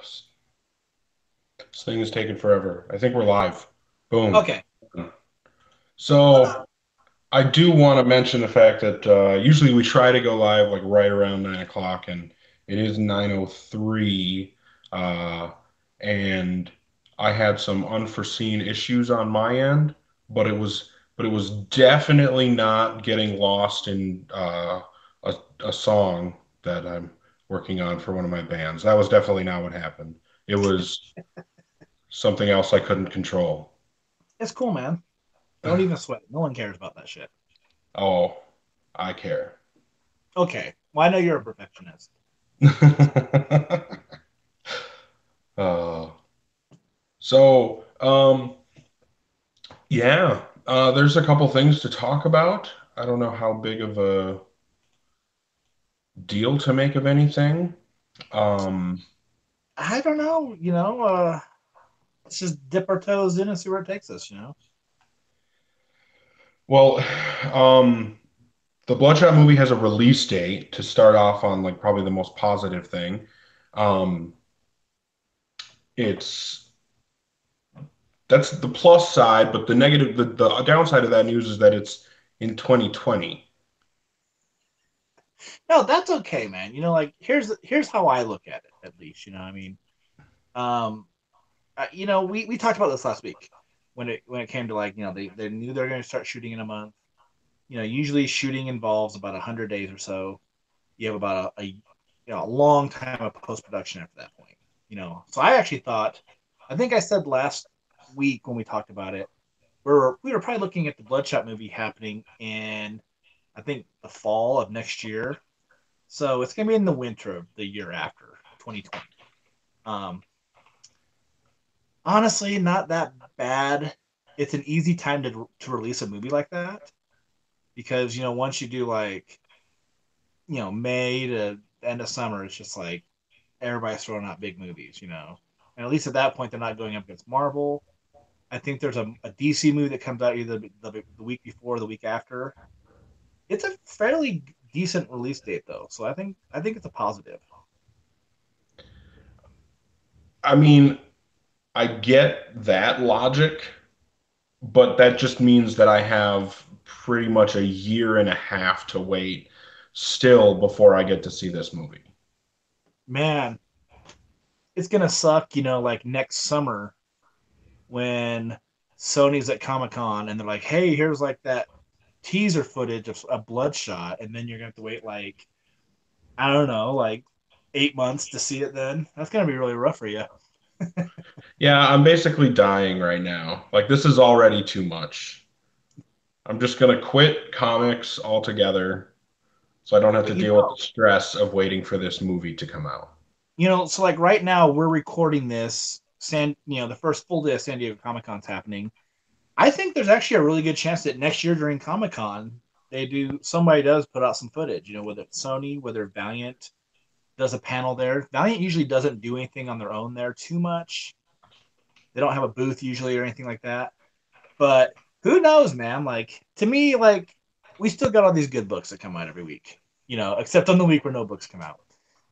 This thing is taking forever. I think we're live. Boom. Okay. So I do want to mention the fact that usually we try to go live like right around 9 o'clock, and it is 9:03, uh, and I had some unforeseen issues on my end, but it was definitely not getting lost in a, a song that I'm working on for one of my bands. That was definitely not what happened. It was something else I couldn't control. It's cool, man. Don't even sweat. No one cares about that shit. Oh, I care. Okay. Well, I know you're a perfectionist. uh, so, yeah, there's a couple things to talk about. I don't know how big of a deal to make of anything. Um, I don't know. Let's just dip our toes in and see where it takes us. well, um, the Bloodshot movie has a release date to start off on like probably the most positive thing. Um, it's that's the plus side, but the negative, the downside of that news is that it's in 2020. No, that's okay, man. Here's how I look at it. At least, um, we talked about this last week when it came to like they knew they were going to start shooting in a month. Usually shooting involves about 100 days or so. You have about a long time of post production after that point. So I actually thought, I think I said last week when we talked about it, we were probably looking at the Bloodshot movie happening in I think the fall of next year. So it's gonna be in the winter of the year after 2020. Um, Honestly, not that bad. It's an easy time to release a movie like that because once you do like May to end of summer, it's just like everybody's throwing out big movies. And at least at that point, they're not going up against Marvel. I think there's a DC movie that comes out either the week before or the week after. It's a fairly decent release date though, so I think it's a positive. I mean, I get that logic, but that just means that I have pretty much a year and a half to wait still before I get to see this movie. Man, it's gonna suck, like next summer when Sony's at Comic Con and they're like, "Hey, here's like that teaser footage of a Bloodshot," and then you're gonna have to wait like I don't know, like 8 months to see it. Then that's gonna be really rough for you. Yeah, I'm basically dying right now. Like, this is already too much. I'm just gonna quit comics altogether so I don't have to But deal with the stress of waiting for this movie to come out. so like right now we're recording this. The first full day of San Diego Comic Con's happening. I think there's actually a really good chance that next year during Comic Con somebody does put out some footage. Whether it's Sony, whether Valiant does a panel there. Valiant usually doesn't do anything on their own there too much. They don't have a booth usually or anything like that. But who knows, man? Like to me, like we still got all these good books that come out every week. Except on the week where no books come out.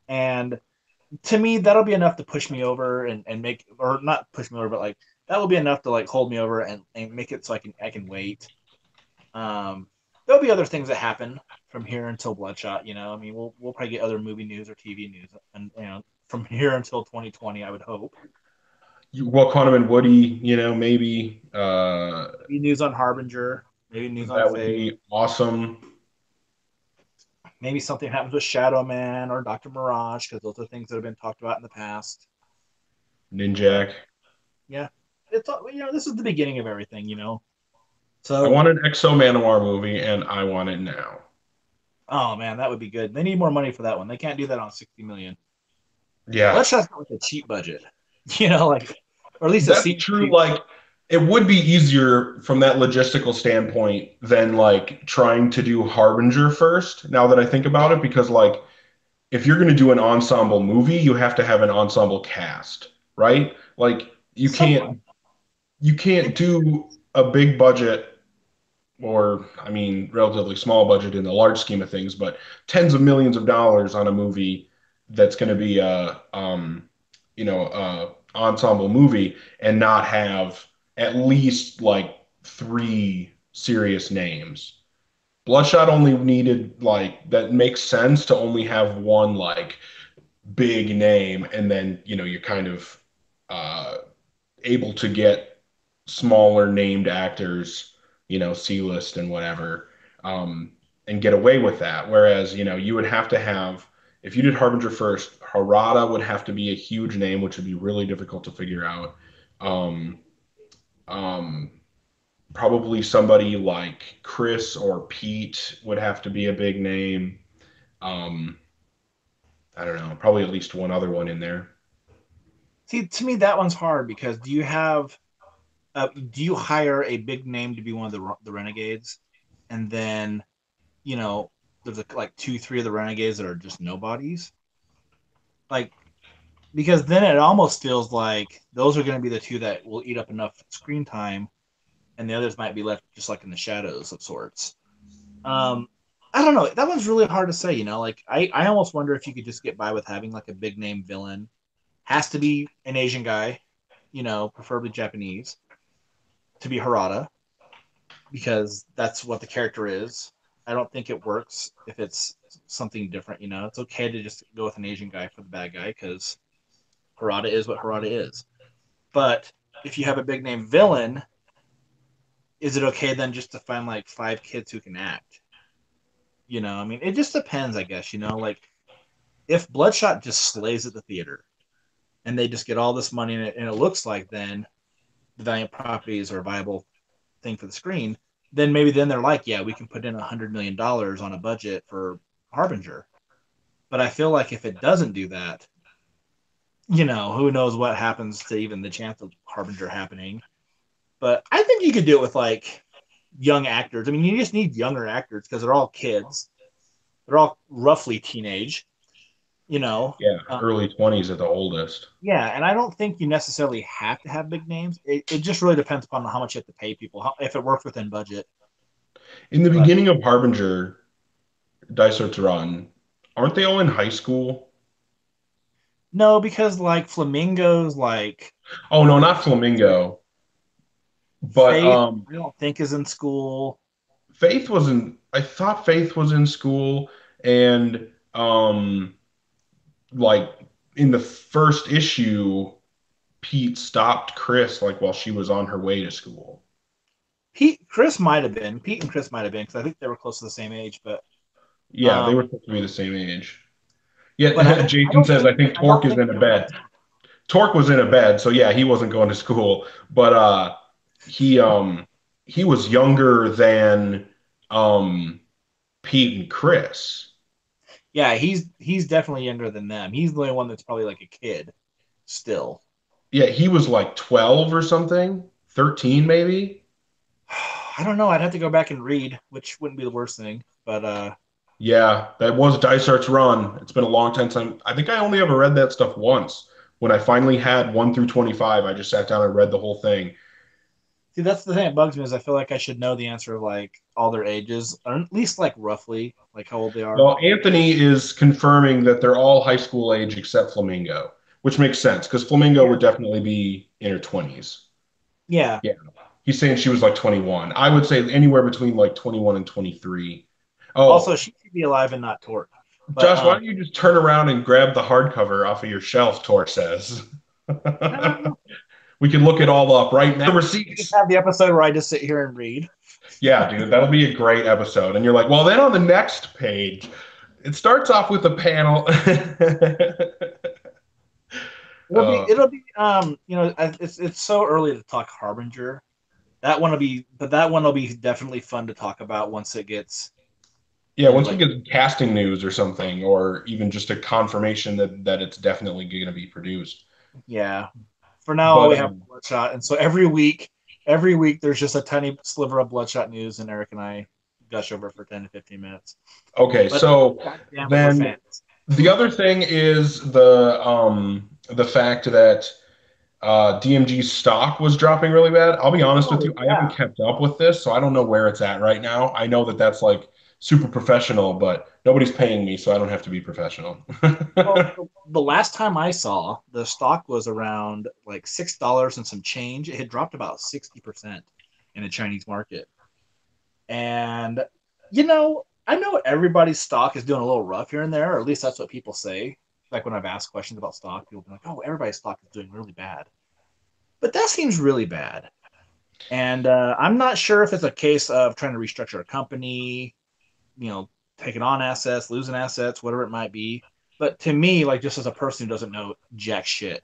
And to me, that'll be enough to push me over and make or not push me over, but like that will be enough to like hold me over and make it so I can wait. Um, there'll be other things that happen from here until Bloodshot. I mean, we'll probably get other movie news or TV news, and from here until 2020, I would hope. Well, Quantum and Woody, maybe Maybe news on Harbinger, maybe news on that would Faye, be awesome. maybe something happens with Shadow Man or Doctor Mirage because those are things that have been talked about in the past. But Ninjak. yeah, it's this is the beginning of everything. I So want an Exo Manowar movie, and I want it now. oh man, that would be good. They need more money for that one. They can't do that on 60 million. Yeah, Let's just go with a cheap budget, like or at least a that's cheap. true. Like, it would be easier from that logistical standpoint than like trying to do Harbinger first. Now that I think about it, because like if you're going to do an ensemble movie, you have to have an ensemble cast, right? Like Somewhat. you can't do a big budget or I mean relatively small budget in the large scheme of things, but tens of millions of dollars on a movie that's going to be ensemble movie and not have at least like three serious names. Bloodshot only needed like that makes sense to only have one like big name, and then you're kind of uh, able to get smaller named actors, C-list and whatever, um, and get away with that. Whereas, you would have to have, if you did Harbinger first, Harada would have to be a huge name, which would be really difficult to figure out. Um, um, Probably somebody like Chris or Pete would have to be a big name. Um, I don't know, probably at least one other one in there. See, to me, that one's hard because do you hire a big name to be one of the renegades, and then you know there's like two, three of the renegades that are just nobodies, like because then it almost feels like those are going to be the two that will eat up enough screen time, and the others might be left just like in the shadows of sorts. Um, I don't know. That one's really hard to say. Like I almost wonder if you could just get by with having like a big name villain. Has to be an Asian guy, preferably Japanese, to be Harada because that's what the character is. I don't think it works if it's something different. It's okay to just go with an Asian guy for the bad guy because Harada is what Harada is. But if you have a big name villain, is it okay then just to find like five kids who can act? I mean, it just depends, I guess. Like if Bloodshot just slays at the theater and they just get all this money and it looks like then the Valiant properties are a viable thing for the screen, then maybe then they're like, yeah, we can put in $100 million on a budget for Harbinger. But I feel like if it doesn't do that, who knows what happens to even the chance of Harbinger happening. But I think you could do it with like young actors. I mean, you just need younger actors because they're all kids. They're all roughly teenage, you know. Yeah, Um, early 20s at the oldest. yeah, and I don't think you necessarily have to have big names. It just really depends upon how much you have to pay people, if it works within budget. In the But beginning of Harbinger, Dysart's Run, aren't they all in high school? no, because like Flamingo's like Oh no, early not 20s. Flamingo, but Faith, I don't think is in school. Faith wasn't. I thought Faith was in school, and like in the first issue, Pete stopped Chris like while she was on her way to school. Pete and Chris might have been because I think they were close to the same age. But Yeah, they um, were supposed to be the same age. but Yeah, Jason says I think I don't Torque is think in a they were bed. Torque was in a bed, so yeah, he wasn't going to school, but he he was younger than um Pete and Chris. yeah, he's definitely younger than them. He's the only one that's probably like a kid still. Yeah, he was like 12 or something, 13 maybe. I don't know. I'd have to go back and read, which wouldn't be the worst thing. But Yeah, that was Dysart's Run. It's been a long time since I think I only ever read that stuff once. When I finally had 1 through 25, I just sat down and read the whole thing. see, that's the thing that bugs me is I feel like I should know the answer of like all their ages, or at least like roughly like how old they are. Well, Anthony is confirming that they're all high school age except Flamingo, which makes sense because Flamingo Yeah. would definitely be in her 20s. Yeah. Yeah. He's saying she was like 21. I would say anywhere between like 21 and 23. Also, Oh, she should be alive and not Torque. But Josh, why don't you just turn around and grab the hardcover off of your shelf, Tor says. um, We can look it all up right now. just Receipts. have the episode where I just sit here and read. Yeah, dude, that'll be a great episode. And you're like, well, then on the next page, it starts off with a panel. uh, It'll be it's so early to talk Harbinger. That one will be definitely fun to talk about once it gets yeah, into once we like get casting news or something, or even just a confirmation that it's definitely going to be produced. yeah. For now, all But we have is Bloodshot, and so every week there's just a tiny sliver of Bloodshot news, and Eric and I gush over for 10 to 15 minutes. okay, But so goddamn it, we're then fans. the other thing is the fact that DMG's stock was dropping really bad. I'll be honest with Oh you, I haven't yeah, kept up with this, so I don't know where it's at right now. I know that that's like super professional, but nobody's paying me, so I don't have to be professional. Well, the last time I saw, the stock was around like $6 and some change. It had dropped about 60% in the Chinese market. And, I know everybody's stock is doing a little rough here and there, or at least that's what people say. Like when I've asked questions about stock, people be like, oh, everybody's stock is doing really bad. But that seems really bad. And I'm not sure if it's a case of trying to restructure a company, you know, taking on assets, losing assets, whatever it might be. But to me, like just as a person who doesn't know jack shit,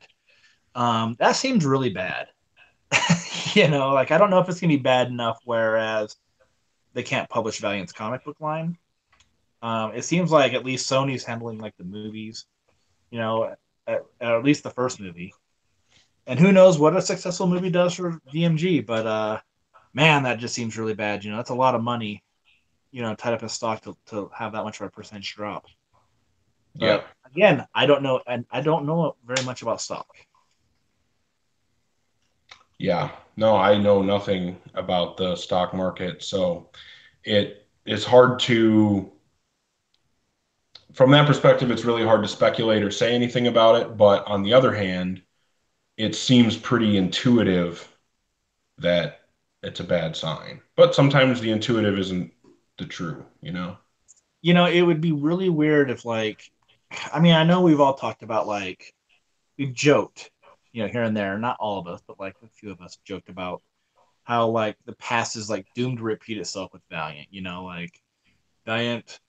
that seems really bad. Like I don't know if it's gonna be bad enough whereas they can't publish Valiant's comic book line. It seems like at least Sony's handling like the movies, at least the first movie. And who knows what a successful movie does for DMG, but man, that just seems really bad. That's a lot of money, tied up in stock to have that much of a percentage drop. Yeah. But again, I don't know, and I don't know very much about stock. Yeah. No, I know nothing about the stock market, so it is hard to, from that perspective, it's really hard to speculate or say anything about it. But on the other hand, it seems pretty intuitive that it's a bad sign. But sometimes the intuitive isn't the true, you know? It would be really weird if like, I mean, I know we've all talked about like we've joked, here and there, not all of us, but like a few of us joked about how like the past is like doomed to repeat itself with Valiant. Like Valiant,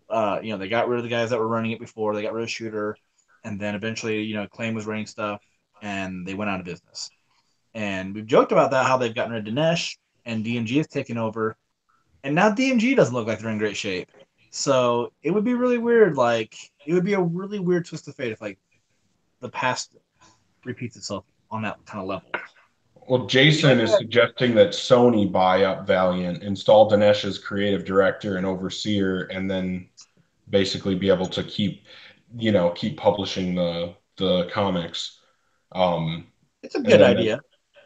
they got rid of the guys that were running it before. They got rid of Shooter, and then eventually, Claim was running stuff, and they went out of business. And we've joked about that how they've gotten rid of Dinesh, and DMG has taken over, and now DMG doesn't look like they're in great shape. So it would be really weird. Like it would be a really weird twist of fate if like the past repeats itself on that kind of level. Well, The only Jason thing is suggesting that Sony buy up Valiant, install Dinesh as creative director and overseer, and then basically be able to keep publishing the comics. Um, it's a and good then idea.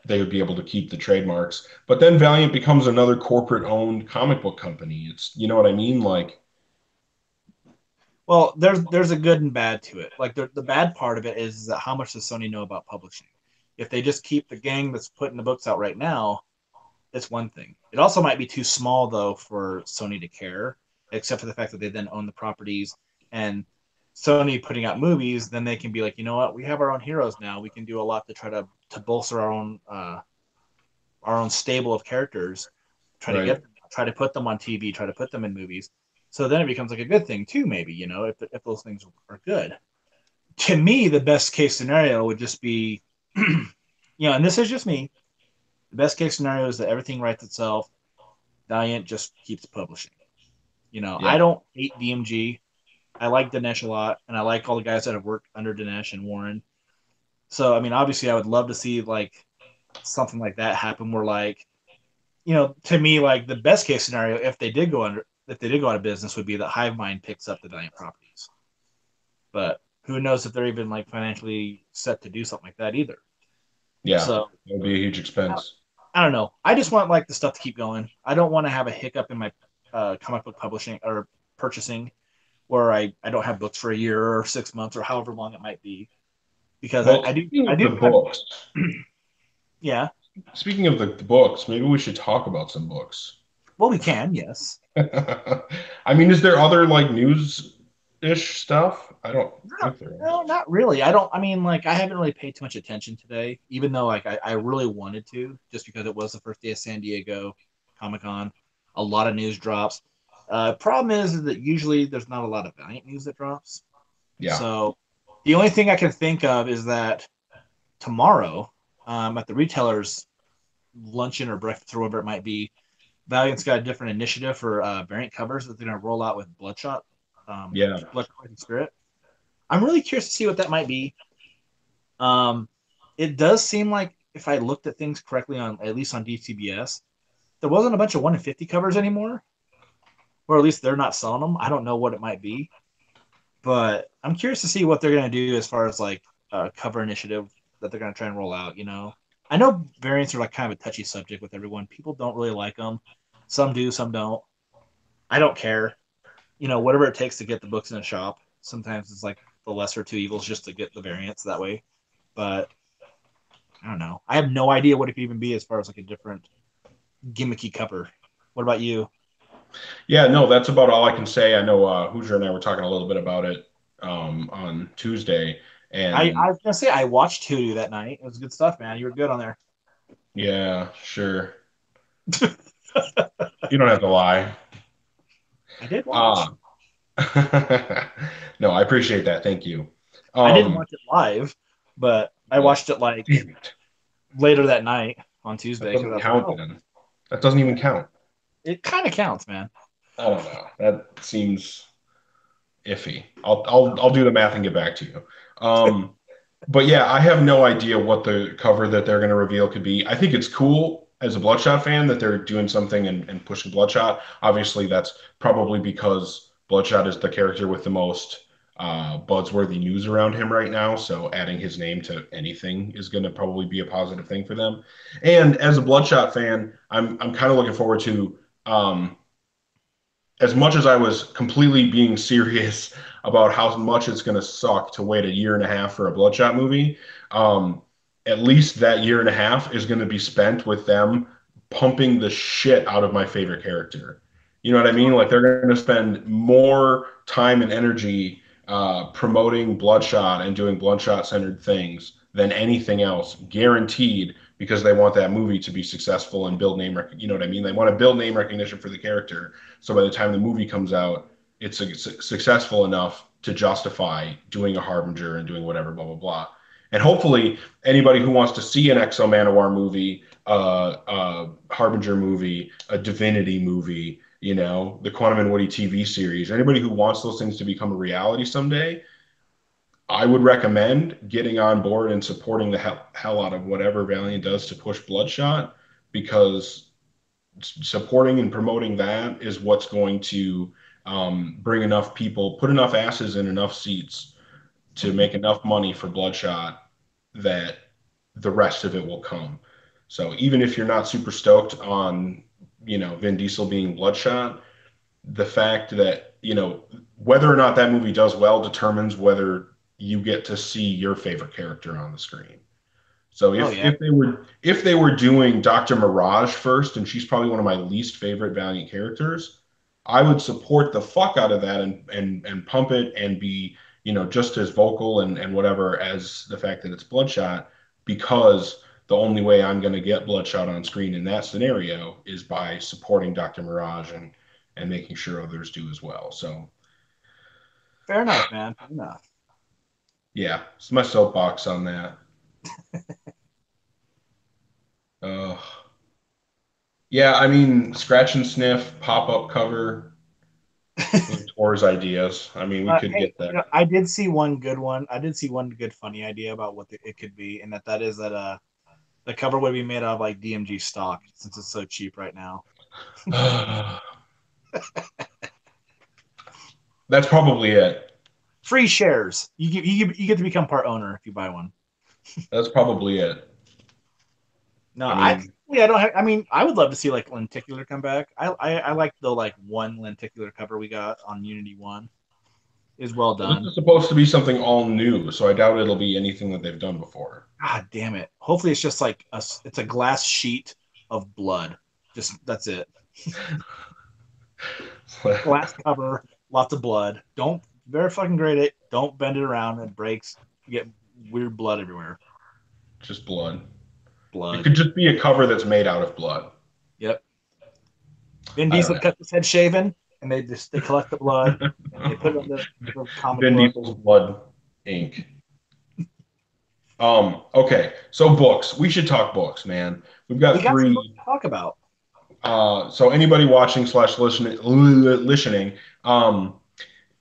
they would be able to keep the trademarks. But then Valiant becomes another corporate owned comic book company. It's, you know what I mean? Like, Well, there's a good and bad to it. Like the bad part of it is that how much does Sony know about publishing? If they just keep the gang that's putting the books out right now, it's one thing. It also might be too small though for Sony to care, except for the fact that they then own the properties and Sony putting out movies, then they can be like, you know what, we have our own heroes now. We can do a lot to try to bolster our own stable of characters, right. try to put them on TV, try to put them in movies. So then it becomes like a good thing too, maybe if those things are good. To me, the best case scenario would just be, and this is just me. The best case scenario is that everything writes itself. Valiant just keeps publishing. I Yeah. don't hate DMG. I like Dinesh a lot, and I like all the guys that have worked under Dinesh and Warren. So, I mean, obviously, I would love to see like something like that happen, where like to me, like the best case scenario, if they did go out of business, would be that Hive Mind picks up the Valiant properties. But who knows if they're even like financially set to do something like that either. Yeah. So It would be a huge I, expense. I don't know. I just want like the stuff to keep going. I don't want to have a hiccup in my comic book publishing or purchasing where I don't have books for a year or 6 months or however long it might be because Well, speaking of the books, yeah. speaking of the books, maybe we should talk about some books. Well, we can, yes. I mean, is there other like news-ish stuff? I don't No, think there no, is. not really. I don't. I mean, like, I haven't really paid too much attention today, even though like I really wanted to, just because it was the first day of San Diego Comic Con. A lot of news drops. Problem is that usually there's not a lot of Valiant news that drops. Yeah. So the only thing I can think of is that tomorrow, at the retailers' luncheon or breakfast or whatever it might be, Valiant's got a different initiative for variant covers that they're going to roll out with Bloodshot, Yeah. Bloodshot and Spirit. I'm really curious to see what that might be. Um, it does seem like if I looked at things correctly on at least on DCBS, there wasn't a bunch of 1 in 50 covers anymore, or at least they're not selling them. I don't know what it might be, but I'm curious to see what they're going to do as far as like a cover initiative that they're going to try and roll out. I know variants are like kind of a touchy subject with everyone. People don't really like them. Some do, some don't. I don't care. Whatever it takes to get the books in a shop. Sometimes it's like the lesser two evils just to get the variants that way. But I don't know. I have no idea what it could even be as far as like a different gimmicky cover. What about you? Yeah, no, that's about all I can say. I know Hoosier and I were talking a little bit about it on Tuesday, I and was gonna say I watched Hoodoo that night. It was good stuff, man. You were good on there. yeah, sure. You don't have to lie. I did watch. Uh, no, I appreciate that. Thank you. I didn't Um, watch it live, but I well, watched it like damn it. later that night on That Tuesday because I doesn't was like, count oh, then. That doesn't even yeah, count. it kind of counts, man. I don't know. That seems iffy. I'll do the math and get back to you. Um, but yeah, I have no idea what the cover that they're going to reveal could be. I think it's cool as a Bloodshot fan that they're doing something and pushing Bloodshot. Obviously, that's probably because Bloodshot is the character with the most buzzworthy news around him right now. So adding his name to anything is going to probably be a positive thing for them. And as a Bloodshot fan, I'm kind of looking forward to um, as much as I was completely being serious about how much it's going to suck to wait a year and a half for a Bloodshot movie, um, at least that year and a half is going to be spent with them pumping the shit out of my favorite character. You know what I mean? Like they're going to spend more time and energy promoting Bloodshot and doing Bloodshot centered things than anything else, guaranteed, because they want that movie to be successful and build name. You know what I mean? They want to build name recognition for the character so by the time the movie comes out, it's successful enough to justify doing a Harbinger and doing whatever, blah, blah, blah. And hopefully, anybody who wants to see an Exo Manowar movie, a Harbinger movie, a Divinity movie, the Quantum and Woody TV series, anybody who wants those things to become a reality someday, I would recommend getting on board and supporting the hell out of whatever Valiant does to push Bloodshot because supporting and promoting that is what's going to bring enough people, put enough asses in enough seats to make enough money for Bloodshot that the rest of it will come. So even if you're not super stoked on, Vin Diesel being Bloodshot, the fact that, whether or not that movie does well determines whether you get to see your favorite character on the screen. So Oh if yeah, if they were doing Dr. Mirage first, and she's probably one of my least favorite Valiant characters, I would support the fuck out of that and pump it and be, just as vocal and whatever as the fact that it's Bloodshot, because the only way I'm going to get Bloodshot on screen in that scenario is by supporting Dr. Mirage and making sure others do as well. So fair enough, man. Fair enough. yeah, it's my soapbox on that. Uh, yeah, I mean, scratch and sniff, pop up cover, those Tor's ideas. I mean, we could Hey, get that. I did see one good one. I did see one good funny idea about what it could be, and that is that the cover would be made out of like DMG stock since it's so cheap right now. That's probably it. Free shares. You get to become part owner if you buy one. That's probably it. No, I mean, I don't have. I mean, I would love to see like lenticular come back. I like the like one lenticular cover we got on Unity One is well well, this done. is supposed to be something all new, so I doubt it'll be anything that they've done before. God damn it! Hopefully, it's just like it's a glass sheet of blood. Just that's it. Glass cover, lots of blood. Don't very fucking grade it. Don't bend it around. It breaks. You get weird blood everywhere. Just blood. It Blood. could just be a cover that's made out of blood. Yep. Vin I don't Diesel know. cut his head shaven, and they collect the blood and they put it on the comic Vin book. Diesel's blood ink. Okay, so books. We should talk books, man. We've We got got some books three. to talk about. So anybody watching slash listening,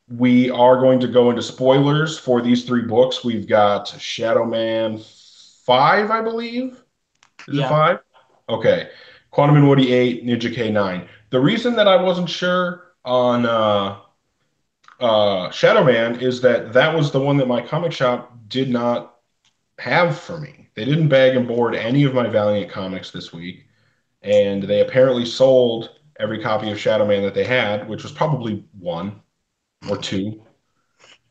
we are going to go into spoilers for these three books. We've got Shadow Man 5, I believe. Is it Yeah, 5? Okay. Quantum and Woody 8, Ninja K9. The reason that I wasn't sure on Shadow Man is that that was the one that my comic shop did not have for me. They didn't bag and board any of my Valiant comics this week, and they apparently sold. every copy of Shadow Man that they had, which was probably one or two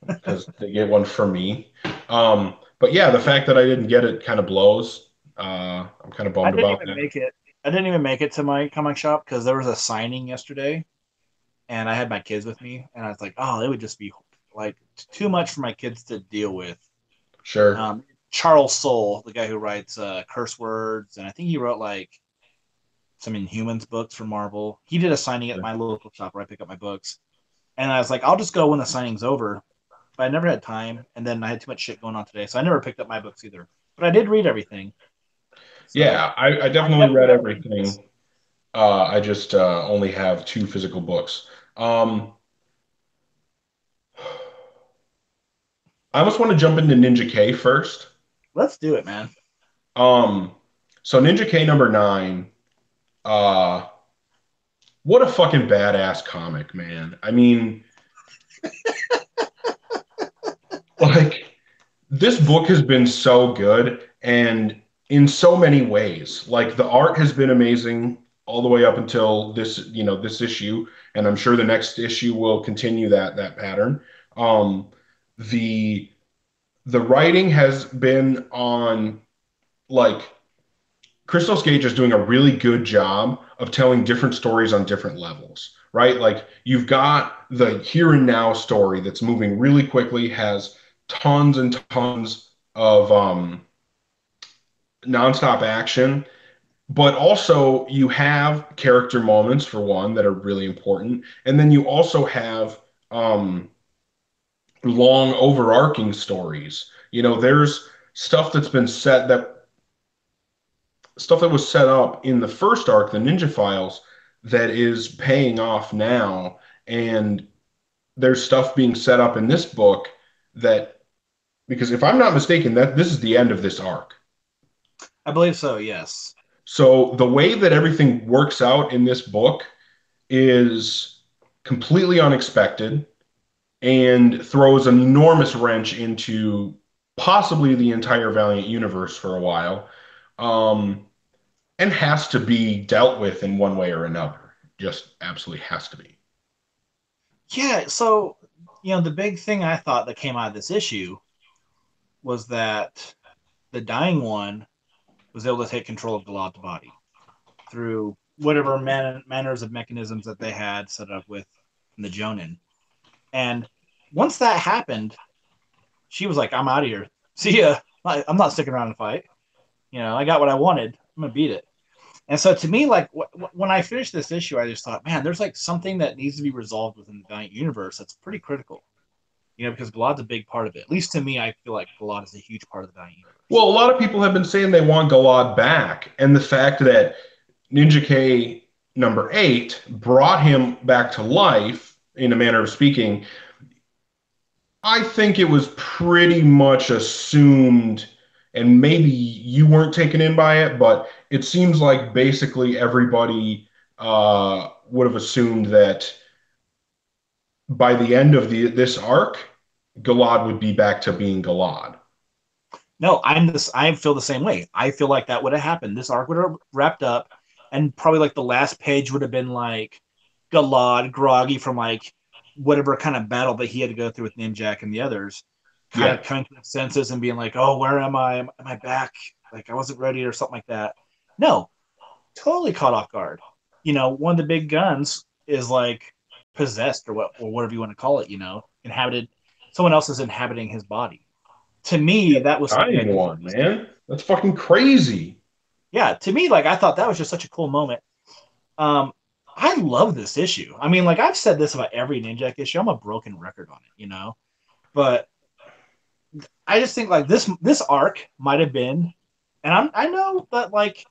because they gave one for me. But yeah, the fact that I didn't get it kind of blows. I'm kind of I bummed didn't about even that. make it. I didn't even make it to my comic shop because there was a signing yesterday, and I had my kids with me, and I was like, oh, it would just be like too much for my kids to deal with. Sure. Um, Charles Soule, the guy who writes curse words, and I think he wrote like some Inhumans books for Marvel. He did a signing at my local shop where I pick up my books, and I was like, I'll just go when the signing's over. But I never had time, and then I had too much shit going on today, so I never picked up my books either. But I did read everything, so Yeah, I I definitely definitely read have readings. everything. I just only have two physical books. I almost want to jump into Ninja K first. Let's do it, man. Um, so Ninja K number nine, uh, what a fucking badass comic, man. I mean, like this book has been so good and in so many ways. Like the art has been amazing all the way up until this, this issue, and I'm sure the next issue will continue that pattern. Um, the the writing has been on like Crystal Gage is doing a really good job of telling different stories on different levels, right? Like you've got the here and now story that's moving really quickly, has tons and tons of nonstop action, but also you have character moments for one that are really important, and then you also have long overarching stories. There's stuff that's been set that stuff that was set up in the first arc, the Ninja Files, that is paying off now. And there's stuff being set up in this book that, because if I'm not mistaken, that this is the end of this arc. I believe so. Yes. So the way that everything works out in this book is completely unexpected and throws an enormous wrench into possibly the entire Valiant universe for a while. Um, and has to be dealt with in one way or another. Just absolutely has to be. Yeah. So the big thing I thought that came out of this issue was that the dying one was able to take control of Galad's body through whatever manners of mechanisms that they had set up with the Jonin. And once that happened, she was like, "I'm out of here. See ya. I'm not sticking around to fight. I got what I wanted. I'm gonna beat it." And so to me, like when I finished this issue, I just thought, man, there's like something that needs to be resolved within the Valiant universe that's pretty critical. Because Galad's a big part of it. At least to me, I feel like Galad is a huge part of the Valiant Well, universe. a lot of people have been saying they want Galad back, and the fact that Ninja K number 8 brought him back to life, in a manner of speaking, I think it was pretty much assumed, and maybe you weren't taken in by it, but it seems like basically everybody would have assumed that by the end of this arc, Galad would be back to being Galad. No, I feel the same way. I feel like that would have happened. This arc would have wrapped up, and probably like the last page would have been like Galad, groggy from like whatever kind of battle that he had to go through with Ninjak and the others, kind Yeah. of coming to his senses and being like, "Oh, where am I? Am I back? Like I wasn't ready or something like that." No, totally caught off guard. One of the big guns is like possessed or whatever you want to call it. Inhabited. Someone else is inhabiting his body. To me, that was something I Dying didn't one, really see. man. That's fucking crazy. Yeah, to me, like I thought that was just such a cool moment. Um, I love this issue. I mean, like I've said this about every Ninjak issue. I'm a broken record on it. But I just think like this arc might have been, and I know that like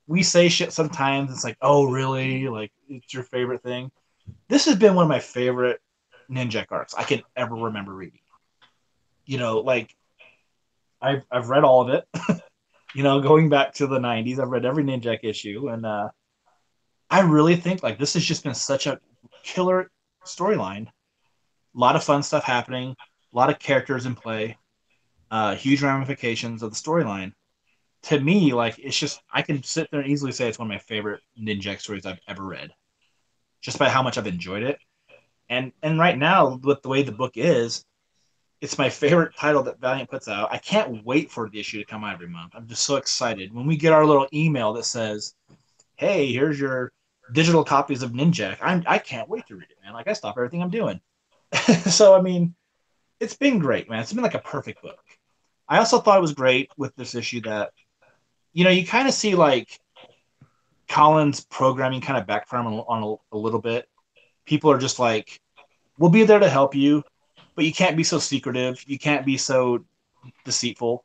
we say shit sometimes. It's like, oh really? Like it's your favorite thing. This has been one of my favorite Ninjak arcs I can ever remember reading. Like I've read all of it. Going back to the '90s, I've read every Ninjak issue, and I really think like this has just been such a killer storyline. A lot of fun stuff happening, a lot of characters in play, huge ramifications of the storyline. To me, like it's just I can sit there and easily say it's one of my favorite Ninjak stories I've ever read. just by how much I've enjoyed it. And right now, with the way the book is, it's my favorite title that Valiant puts out. I can't wait for the issue to come out every month. I'm just so excited when we get our little email that says, "Hey, here's your digital copies of Ninjak." I can't wait to read it, man. Like I stop everything I'm doing. So I mean, it's been great, man. It's been like a perfect book. I also thought it was great with this issue that you kind of see like Colin's programming kind of backfire on a little bit. People are just like, "We'll be there to help you, but you can't be so secretive. You can't be so deceitful.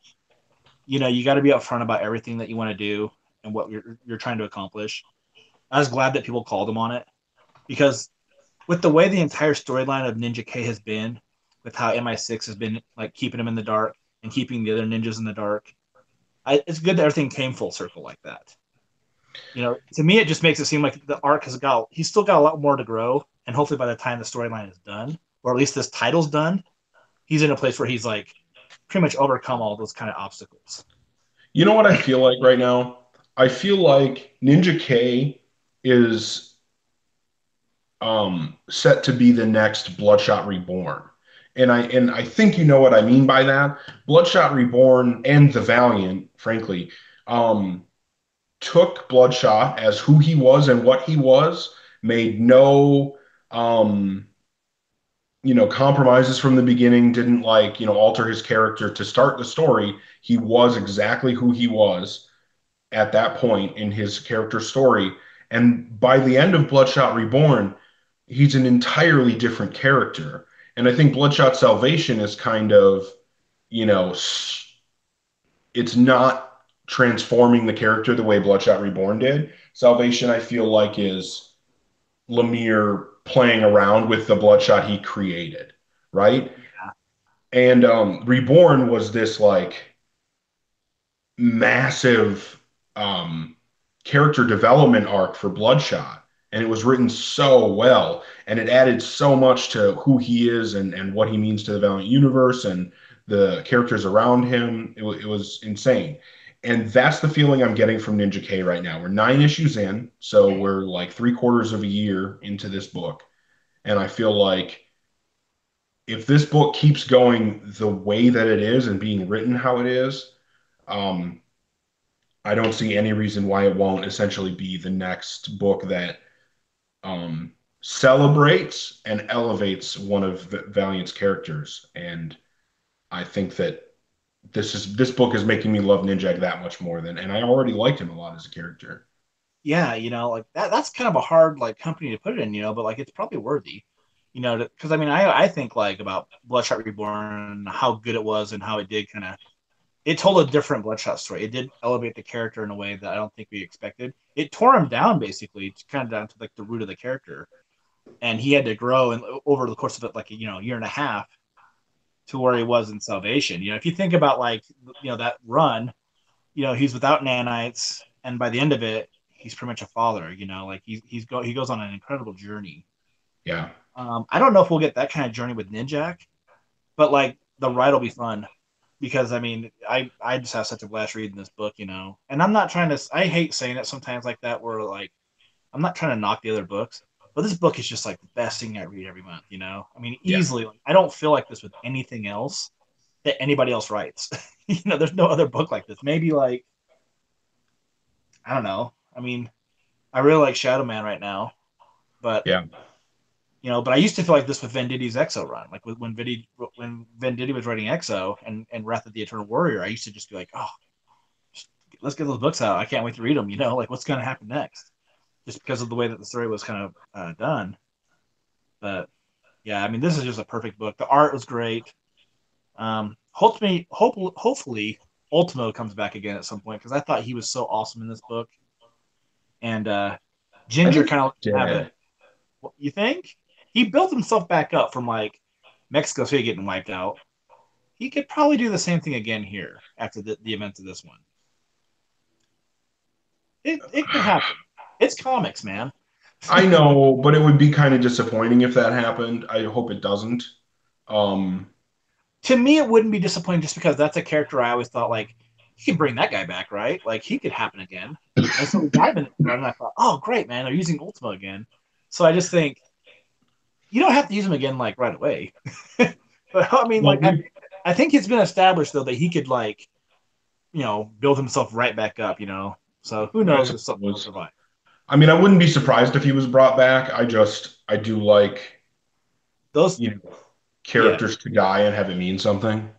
You got to be upfront about everything that you want to do and what you're trying to accomplish." I was glad that people called him on it because with the way the entire storyline of Ninja K has been, with how MI6 has been like keeping him in the dark and keeping the other ninjas in the dark, it's good that everything came full circle like that. To me, it just makes it seem like the arc he's still got a lot more to grow, and hopefully by the time the storyline is done, or at least this title's done, he's in a place where he's like pretty much overcome all those kind of obstacles. You know what I feel like right now? I feel like Ninja K is set to be the next Bloodshot Reborn. And I think you know what I mean by that. Bloodshot Reborn and the Valiant, frankly, um, took Bloodshot as who he was and what he was, made no compromises from the beginning, didn't alter his character to start the story. He was exactly who he was at that point in his character story. And by the end of Bloodshot Reborn, he's an entirely different character. And I think Bloodshot Salvation is kind of, you know, it's not transforming the character the way Bloodshot Reborn did. Salvation, I feel like, is Lemire playing around with the Bloodshot he created, right? Yeah, And Reborn was this massive character development arc for Bloodshot, and it was written so well, and it added so much to who he is and what he means to the Valiant universe and the characters around him. It was insane. And that's the feeling I'm getting from Ninja K right now. We're 9 issues in, so we're like 3/4 of a year into this book. And I feel like if this book keeps going the way that it is and being written how it is, um, I don't see any reason why it won't essentially be the next book that celebrates and elevates one of Valiant's characters. And I think that this book is making me love Ninjak that much more than, and I already liked him a lot as a character. yeah, like that's kind of a hard like company to put it in, but like it's probably worthy, because I mean I think like about Bloodshot Reborn and how good it was and how it did kind of it told a different Bloodshot story. It did elevate the character in a way that I don't think we expected. It tore him down basically, kind of down to like the root of the character, and he had to grow and over the course of it like year and a half to where he was in Salvation. If you think about like that run, he's without nanites, and by the end of it, he's pretty much a father. Like he goes on an incredible journey. Yeah, I don't know if we'll get that kind of journey with Ninjak, but like the ride will be fun because I mean I just have such a blast reading this book, and I'm not trying to. I hate saying it sometimes like that where like I'm not trying to knock the other books, but this book is just like the best thing I read every month. I mean yeah, easily. Like, I don't feel like this with anything else that anybody else writes. There's no other book like this. Maybe like I don't know. I mean, I really like Shadow Man right now, but yeah. but I used to feel like this with Venditti's Exo run. Like when Venditti was writing Exo and Wrath of the Eternal Warrior, I used to just be like, oh, let's get those books out. I can't wait to read them. Like what's going to happen next? Just because of the way that the story was kind of done. But yeah, I mean, this is just a perfect book. The art was great. Hopefully, Ultimo comes back again at some point because I thought he was so awesome in this book. And I Ginger think kind of he have it. did. You think he built himself back up from like Mexico City getting wiped out? He could probably do the same thing again here after the events of this one. It could happen. It's comics, man. I know, but it would be kind of disappointing if that happened. I hope it doesn't. Um, To me, it wouldn't be disappointing just because that's a character I always thought like you can bring that guy back, right? Like he could happen again. And so we dive into it, and I thought, oh great, man, they're using Ultima again. So I just think you don't have to use him again like right away. But I mean, Well, like I think it's been established though that he could like build himself right back up. So who I knows if something will suppose. survive. I mean, I wouldn't be surprised if he was brought back. I do like, Those, you know, yeah. characters to die and have it mean something.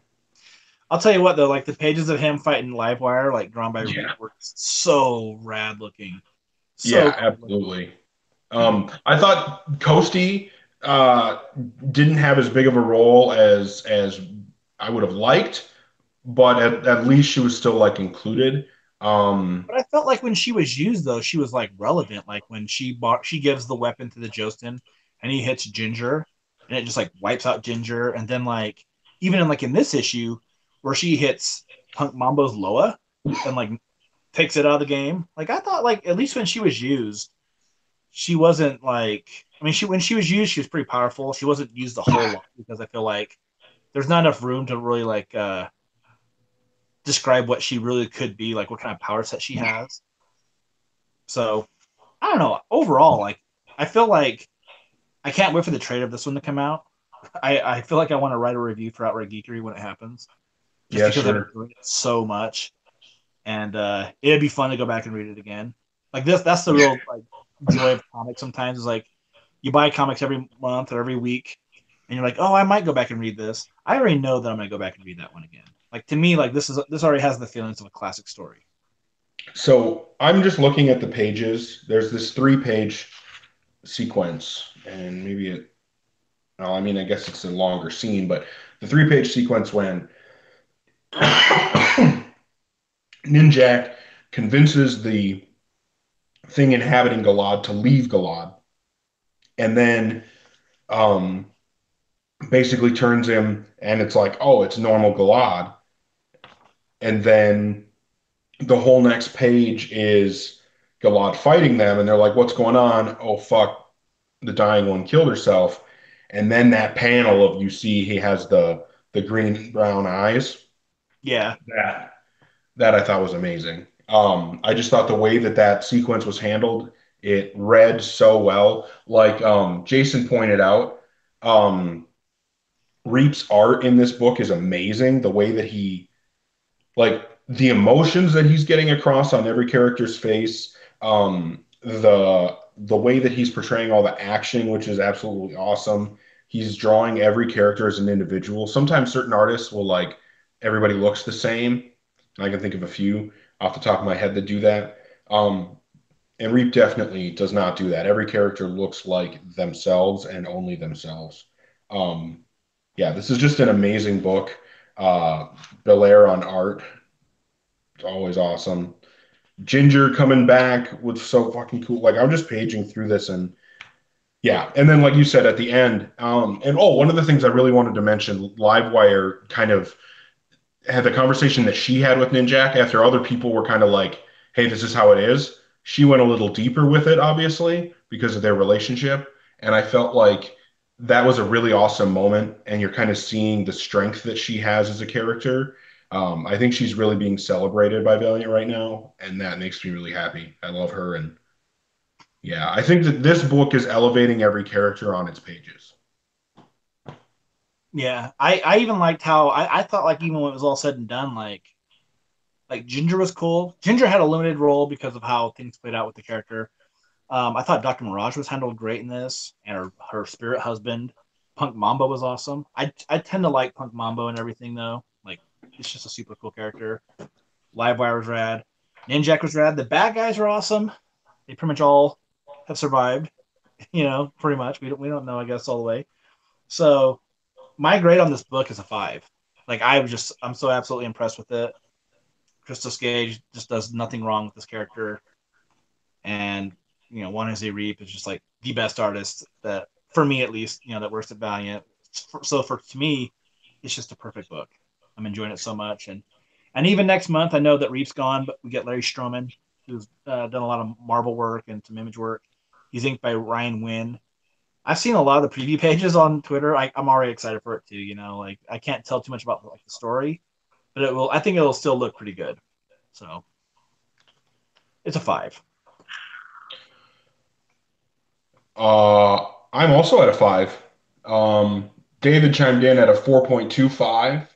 I'll tell you what though, like the pages of him fighting Livewire, like drawn by Reap, Yeah. were so rad looking, so Yeah, cool looking. absolutely. I thought Coasty uh, didn't have as big of a role as I would have liked, but at least she was still like included. Um, But I felt like when she was used though, she was like relevant. Like when she gives the weapon to the Jostin and he hits Ginger and it just like wipes out Ginger. And then like even in like in this issue where she hits Punk Mambo's Loa and like takes it out of the game. Like I thought like at least when she was used, she wasn't like I mean she when she was used, she was pretty powerful. She wasn't used a whole lot because I feel like there's not enough room to really like describe what she really could be, like what kind of power set she has. So I don't know. Overall, like I feel like I can't wait for the trade of this one to come out. I feel like I want to write a review for Outright Geekery when it happens, just yeah, because I've sure. enjoyed it so much, and it'd be fun to go back and read it again. Like this, that's the real like joy of comics. Sometimes is like you buy comics every month or every week, and you're like, oh, I might go back and read this. I already know that I'm gonna go back and read that one again. Like to me, like this already has the feelings of a classic story. So I'm just looking at the pages. There's this 3-page sequence, and maybe well, I mean, I guess it's a longer scene, but the 3-page sequence when Ninjak convinces the thing inhabiting Galad to leave Galad, and then um, basically turns him, and it's like, oh, it's normal Galad, and then the whole next page is Galad fighting them, and they're like, what's going on? Oh fuck, the dying one killed herself, and then that panel of you see he has the green and brown eyes. Yeah, That that I thought was amazing. I just thought the way that that sequence was handled, it read so well. Like Jason pointed out, um, Reap's art in this book is amazing. The way that he, like, the emotions that he's getting across on every character's face, the way that he's portraying all the action, which is absolutely awesome. He's drawing every character as an individual. Sometimes certain artists will like everybody looks the same. I can think of a few off the top of my head that do that. And Reap definitely does not do that. Every character looks like themselves and only themselves. Um, yeah, this is just an amazing book. Uh, Belair on art, it's always awesome. Ginger coming back was so fucking cool. Like I'm just paging through this and yeah, and then like you said at the end, and oh, one of the things I really wanted to mention, Livewire kind of had the conversation that she had with Ninjak after other people were kind of like, hey, this is how it is. She went a little deeper with it, obviously, because of their relationship. And I felt like that was a really awesome moment. And you're kind of seeing the strength that she has as a character. I think she's really being celebrated by Valiant right now. And that makes me really happy. I love her. And yeah, I think that this book is elevating every character on its pages. yeah. I even liked how I thought like even when it was all said and done, like Ginger was cool. Ginger had a limited role because of how things played out with the character. I thought Dr. Mirage was handled great in this, and her spirit husband, Punk Mambo, was awesome. I tend to like Punk Mambo and everything though. Like it's just a super cool character. Livewire was rad. Ninjak was rad. The bad guys were awesome. They pretty much all have survived. Pretty much. We don't know, I guess, all the way. So my grade on this book is a 5. Like I'm so absolutely impressed with it. Crystal Gage just does nothing wrong with this character, and Juan Jose Reap is just like the best artist that, for me at least, that works at Valiant. So for to me, it's just a perfect book. I'm enjoying it so much, and even next month, I know that Reap's gone, but we get Larry Stroman, who's done a lot of Marvel work and some image work. He's inked by Ryan Wynn. I've seen a lot of the preview pages on Twitter. I'm already excited for it too. Like I can't tell too much about like the story, but it will. I think it'll still look pretty good. So it's a 5. I'm also at a five. David chimed in at a 4.25,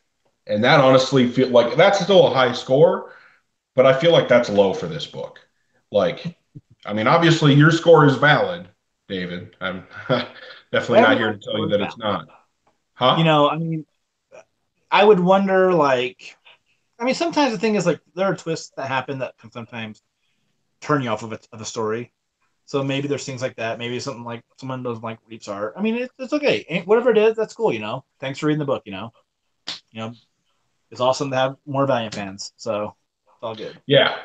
and that honestly feel like that's still a high score, but I feel like that's low for this book. Like, I mean, obviously your score is valid, David. I'm definitely not here Everyone's to tell you score is that it's valid. not. Huh? I mean, I would wonder, like, I mean, sometimes the thing is, like, there are twists that happen that can sometimes turn you off of a story. So maybe there's things like that. Maybe something like someone doesn't like Reap's art. I mean, it's okay. Whatever it is, that's cool. Thanks for reading the book. It's awesome to have more Valiant fans. So it's all good. Yeah.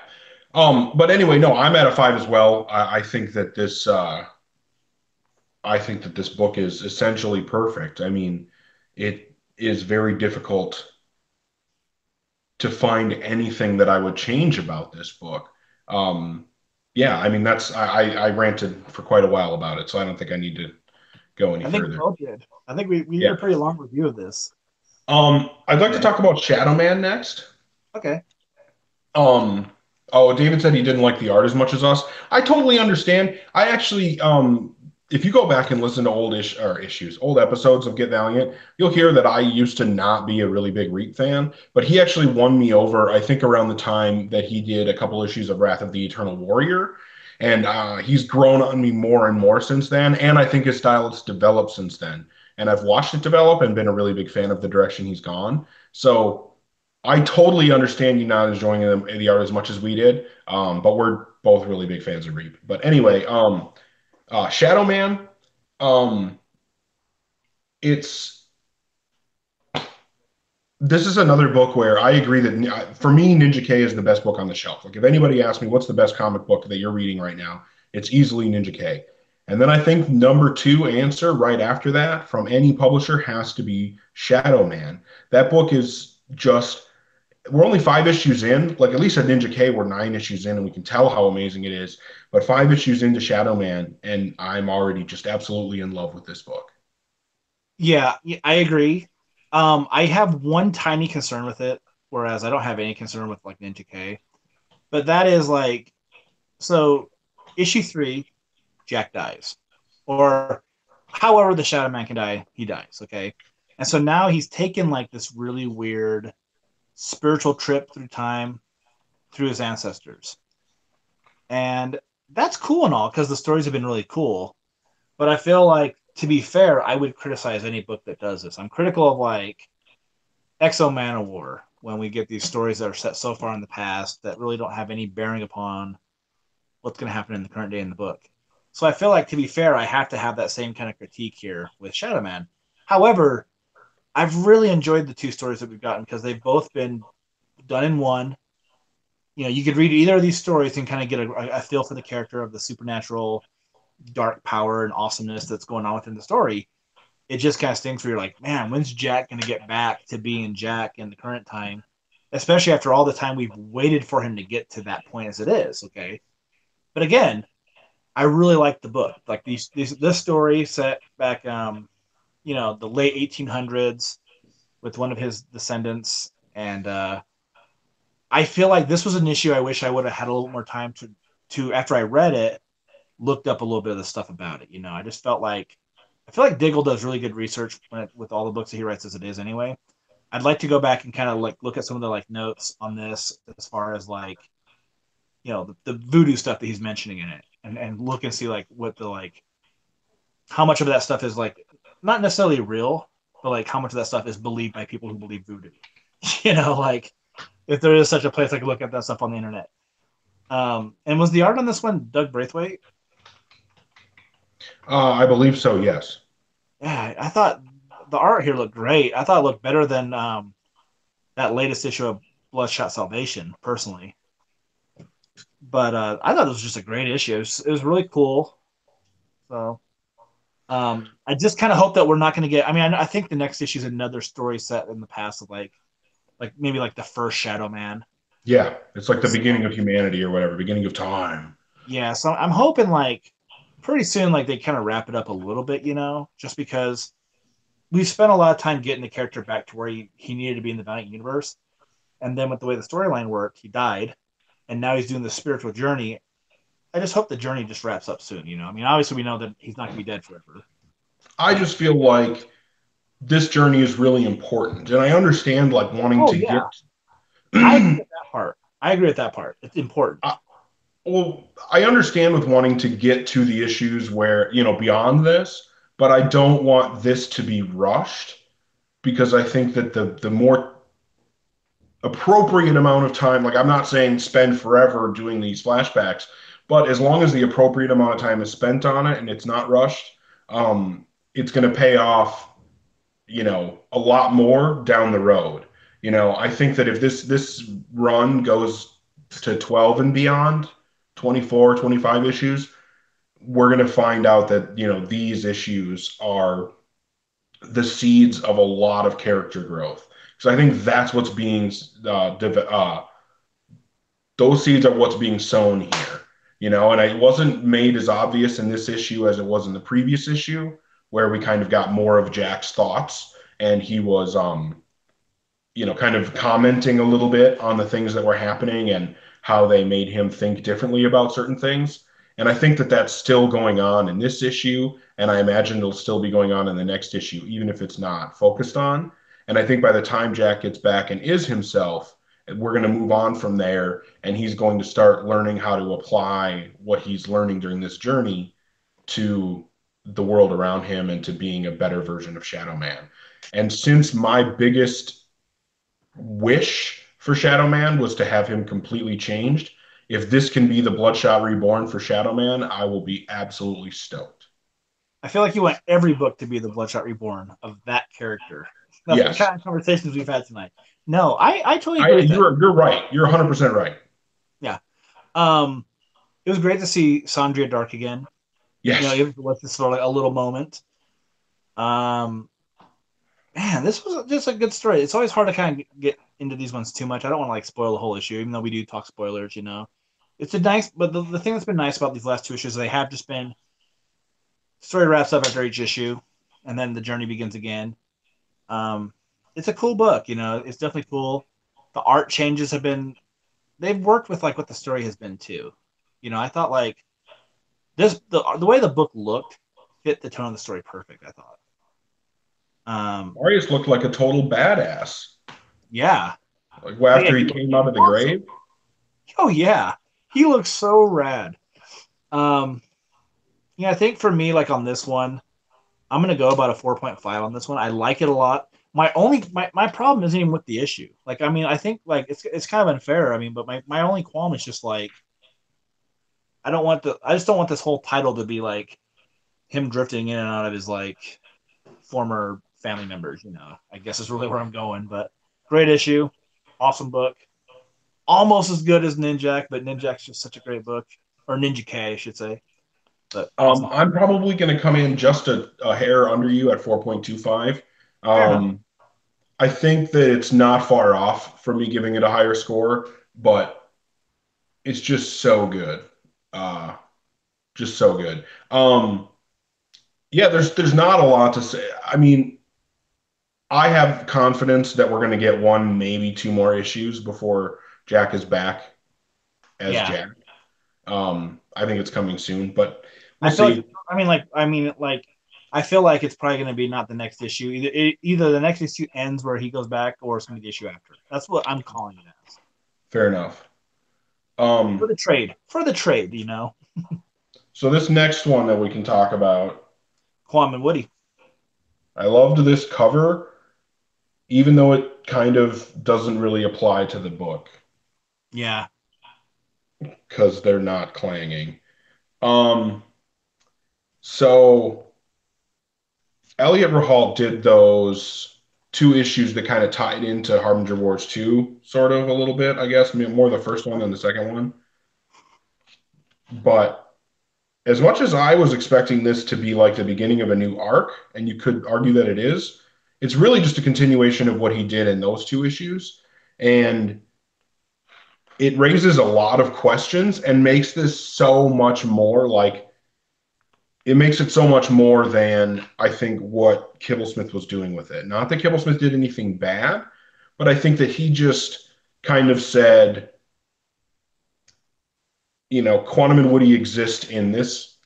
But anyway, no, I'm at a five as well. I think that this book is essentially perfect. I mean, it is very difficult to find anything that I would change about this book. Um, yeah, I mean I ranted for quite a while about it, so I don't think I need to go any I think we further. both did. I think we did Yeah. a pretty long review of this. I'd like to talk about Shadow Man next. Okay. Um, oh, David said he didn't like the art as much as us. I totally understand. I actually, if you go back and listen to old episodes of Get Valiant, you'll hear that I used to not be a really big Reap fan, but he actually won me over, I think, around the time that he did a couple issues of Wrath of the Eternal Warrior. And he's grown on me more and more since then. And I think his style has developed since then. And I've watched it develop and been a really big fan of the direction he's gone. So I totally understand you not enjoying the art as much as we did, but we're both really big fans of Reap. But anyway, Shadow Man, um, it's this is another book where I agree that for me, Ninja K is the best book on the shelf. Like if anybody asks me what's the best comic book that you're reading right now, it's easily Ninja K. And then I think number two answer right after that from any publisher has to be Shadow Man. That book is just we're only 5 issues in. Like at least at Ninja K, we're 9 issues in, and we can tell how amazing it is. But 5 issues into Shadow Man, and I'm already just absolutely in love with this book. Yeah, I agree. I have one tiny concern with it, whereas I don't have any concern with like Ninja K. But that is like, so issue 3, Jack dies, or however the Shadow Man can die, he dies. Okay, and so now he's taken like this really weird spiritual trip through time through his ancestors, and that's cool and all because the stories have been really cool. But I feel like, to be fair, I would criticize any book that does this. I'm critical of like Exo Man of War when we get these stories that are set so far in the past that really don't have any bearing upon what's going to happen in the current day in the book. So I feel like, to be fair, I have to have that same kind of critique here with Shadow Man. However, I've really enjoyed the two stories that we've gotten because they've both been done in one. You could read either of these stories and kind of get a feel for the character of the supernatural dark power and awesomeness that's going on within the story. It just kind of stinks where you're like, man, when's Jack going to get back to being Jack in the current time? Especially after all the time we've waited for him to get to that point as it is. Okay. But again, I really like the book. Like this story set back, the late 1800s with one of his descendants. And I feel like this was an issue I wish I would have had a little more time to, after I read it, looked up a little bit of the stuff about it. I just felt like I feel like Diggle does really good research with all the books that he writes as it is anyway. I'd like to go back and kind of like look at some of the like notes on this as far as like the voodoo stuff that he's mentioning in it, and look and see like what the like how much of that stuff is like not necessarily real, but like how much of that stuff is believed by people who believe voodoo. Like if there is such a place, I could look at that stuff on the internet. And was the art on this one Doug Braithwaite? I believe so, yes. Yeah, I thought the art here looked great. I thought it looked better than that latest issue of Bloodshot Salvation, personally. But I thought it was just a great issue. It was really cool. So I just kind of hope that we're not going to get. I mean, I think the next issue is another story set in the past of like maybe like the first Shadow Man. Yeah, it's like the beginning So of humanity or whatever, beginning of time. yeah, so I'm hoping like pretty soon like they kind of wrap it up a little bit, just because we've spent a lot of time getting the character back to where he needed to be in the Valiant universe. And then with the way the storyline worked, he died, and now he's doing the spiritual journey. I just hope the journey just wraps up soon. I mean, obviously we know that he's not gonna be dead forever, I but just feel like this journey is really important, and I understand like wanting oh to yeah, get. I agree with that part. I agree with that part. It's important. I, well, I understand with wanting to get to the issues where beyond this, but I don't want this to be rushed because I think that the more appropriate amount of time, like I'm not saying spend forever doing these flashbacks, but as long as the appropriate amount of time is spent on it and it's not rushed, it's going to pay off, a lot more down the road. I think that if this run goes to 12 and beyond, 24, 25 issues, we're going to find out that, these issues are the seeds of a lot of character growth. So I think that's what's being those seeds are what's being sown here, and it wasn't made as obvious in this issue as it was in the previous issue, where we kind of got more of Jack's thoughts and he was, kind of commenting a little bit on the things that were happening and how they made him think differently about certain things. And I think that that's still going on in this issue. And I imagine it'll still be going on in the next issue, even if it's not focused on. And I think by the time Jack gets back and is himself, we're going to move on from there. And he's going to start learning how to apply what he's learning during this journey to the world around him and to being a better version of Shadow Man. And since my biggest wish for Shadow Man was to have him completely changed. If this can be the Bloodshot Reborn for Shadow Man, I will be absolutely stoked. I feel like you want every book to be the Bloodshot Reborn of that character. That's the Yes, kind of conversations we've had tonight. No, I totally agree with that. you're right. You're 100% right. Yeah. Um, it was great to see Sandria Dark again. Yes. Even if it was just sort of like a little moment. Um, man, this was just a good story. It's always hard to kind of get into these ones too much. I don't want to like spoil the whole issue, even though we do talk spoilers. It's a nice, but the thing that's been nice about these last two issues, they have just been story wraps up after each issue, and then the journey begins again. Um, it's a cool book. It's definitely cool. The art changes have been they've worked with like what the story has been too. I thought like the way the book looked fit the tone of the story perfect. I thought. Marius looked like a total badass. Yeah. Like Oh yeah, after he he looked came out of the awesome. grave. Oh yeah, he looks so rad. Um, yeah, I think for me, like on this one, I'm gonna go about a 4.5 on this one. I like it a lot. My problem isn't even with the issue. Like, I mean, I think like it's kind of unfair. I mean, but my only qualm is just like I just don't want this whole title to be like him drifting in and out of his like former family members. I guess is really where I'm going. But great issue, awesome book. Almost as good as Ninjak, but Ninjak's just such a great book, or Ninja K, I should say. But awesome. I'm probably going to come in just a hair under you at 4.25. Fair enough. Um, I think that it's not far off from me giving it a higher score, but it's just so good. Uh, just so good. Yeah, there's not a lot to say. I mean, I have confidence that we're going to get one, maybe two more issues before Jack is back as Yeah, Jack. I think it's coming soon, but we'll I feel like see. I feel like it's probably going to be not the next issue. Either the next issue ends where he goes back, or it's going to be the issue after. That's what I'm calling it as Fair enough. for Um, the trade. For the trade. so this next one that we can talk about, Kwame and Woody. I loved this cover, even though it kind of doesn't really apply to the book Yeah, because they're not clanging. Um, so Elliot Rahal did those two issues that kind of tied into Harbinger Wars 2, sort of a little bit, I guess, more the first one than the second one. But as much as I was expecting this to be like the beginning of a new arc, and you could argue that it is, it's really just a continuation of what he did in those two issues. And it raises a lot of questions and makes this so much more like it makes it so much more than I think what Kibblesmith was doing with it. Not that Kibblesmith did anything bad, but I think that he just kind of said, Quantum and Woody exist in this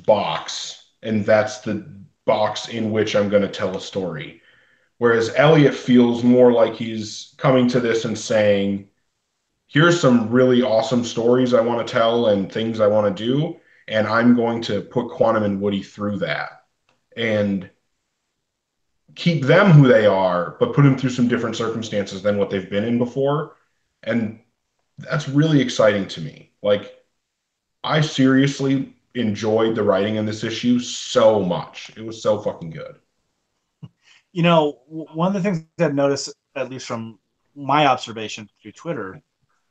box, and that's the box in which I'm going to tell a story. Whereas Elliot feels more like he's coming to this and saying, here's some really awesome stories I want to tell and things I want to do, and I'm going to put Quantum and Woody through that and keep them who they are, but put them through some different circumstances than what they've been in before. And that's really exciting to me. Like, I seriously enjoyed the writing in this issue so much. It was so fucking good. One of the things I've noticed, at least from my observation through Twitter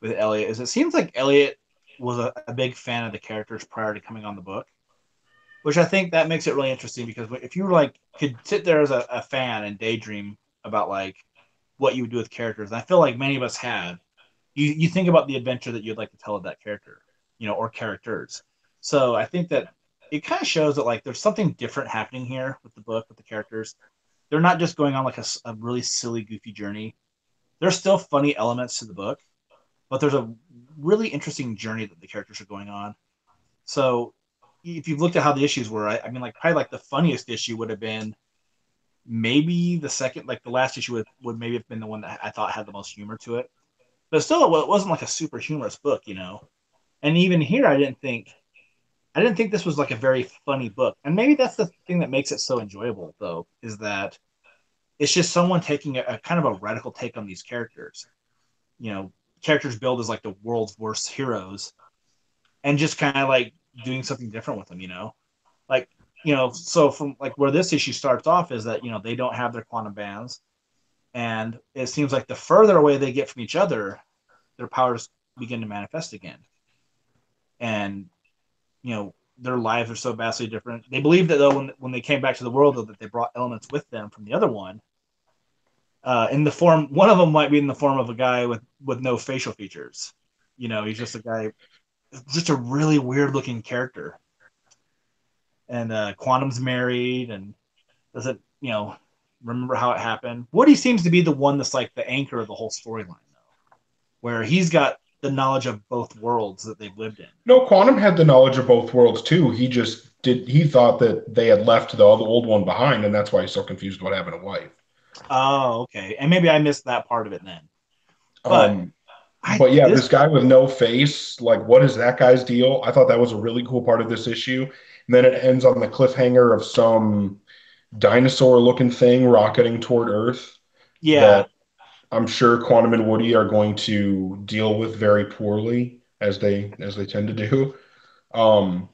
with Elliot, is it seems like Elliot was a big fan of the characters prior to coming on the book, which I think that makes it really interesting because if you like could sit there as a fan and daydream about like what you would do with characters, and I feel like many of us have, you think about the adventure that you'd like to tell of that character, or characters. So I think that it kind of shows that like there's something different happening here with the book with the characters. They're not just going on like a really silly, goofy journey. There's still funny elements to the book, but there's a really interesting journey that the characters are going on. So if you've looked at how the issues were, I mean, like probably like the funniest issue would have been maybe the second, like the last issue would maybe have been the one that I thought had the most humor to it. But still, it wasn't like a super humorous book. And even here, I didn't think this was like a very funny book. And maybe that's the thing that makes it so enjoyable, though, is that it's just someone taking a kind of a radical take on these characters. You know, characters billed as like the world's worst heroes, and just kind of like doing something different with them. Like so from like where this issue starts off is that they don't have their quantum bands, and it seems like the further away they get from each other, their powers begin to manifest again, and their lives are so vastly different. They believe that though when they came back to the world though, that they brought elements with them from the other one. In the form, one of them might be in the form of a guy with no facial features. He's just a guy, just a really weird looking character. And Quantum's married and doesn't remember how it happened. Woody seems to be the one that's like the anchor of the whole storyline, though, where he's got the knowledge of both worlds that they've lived in. No, Quantum had the knowledge of both worlds too. He thought that they had left the old one behind, and that's why he's so confused what happened to wife. Oh, okay. And maybe I missed that part of it then. But Um, I but yeah, this this guy with no face, like, what is that guy's deal? I thought that was a really cool part of this issue. And then it ends on the cliffhanger of some dinosaur looking thing rocketing toward Earth yeah, that I'm sure Quantum and Woody are going to deal with very poorly as they tend to do. Um,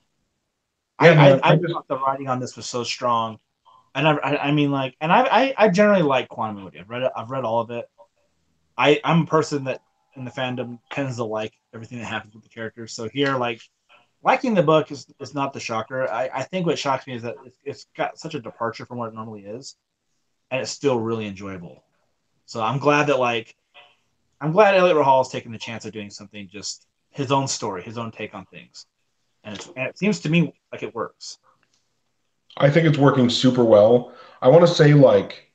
I yeah, I, man, I thought the writing on this was so strong. And I mean like and I generally like Quantum Woody. I've read all of it. I'm a person that in the fandom tends to like everything that happens with the characters. So here, like liking the book is not the shocker. I think what shocks me is that it's got such a departure from what it normally is, and it's still really enjoyable. So I'm glad Elliot Rahal is taking the chance of doing something just his own story, his own take on things, and it seems to me like it works. I think it's working super well. I want to say like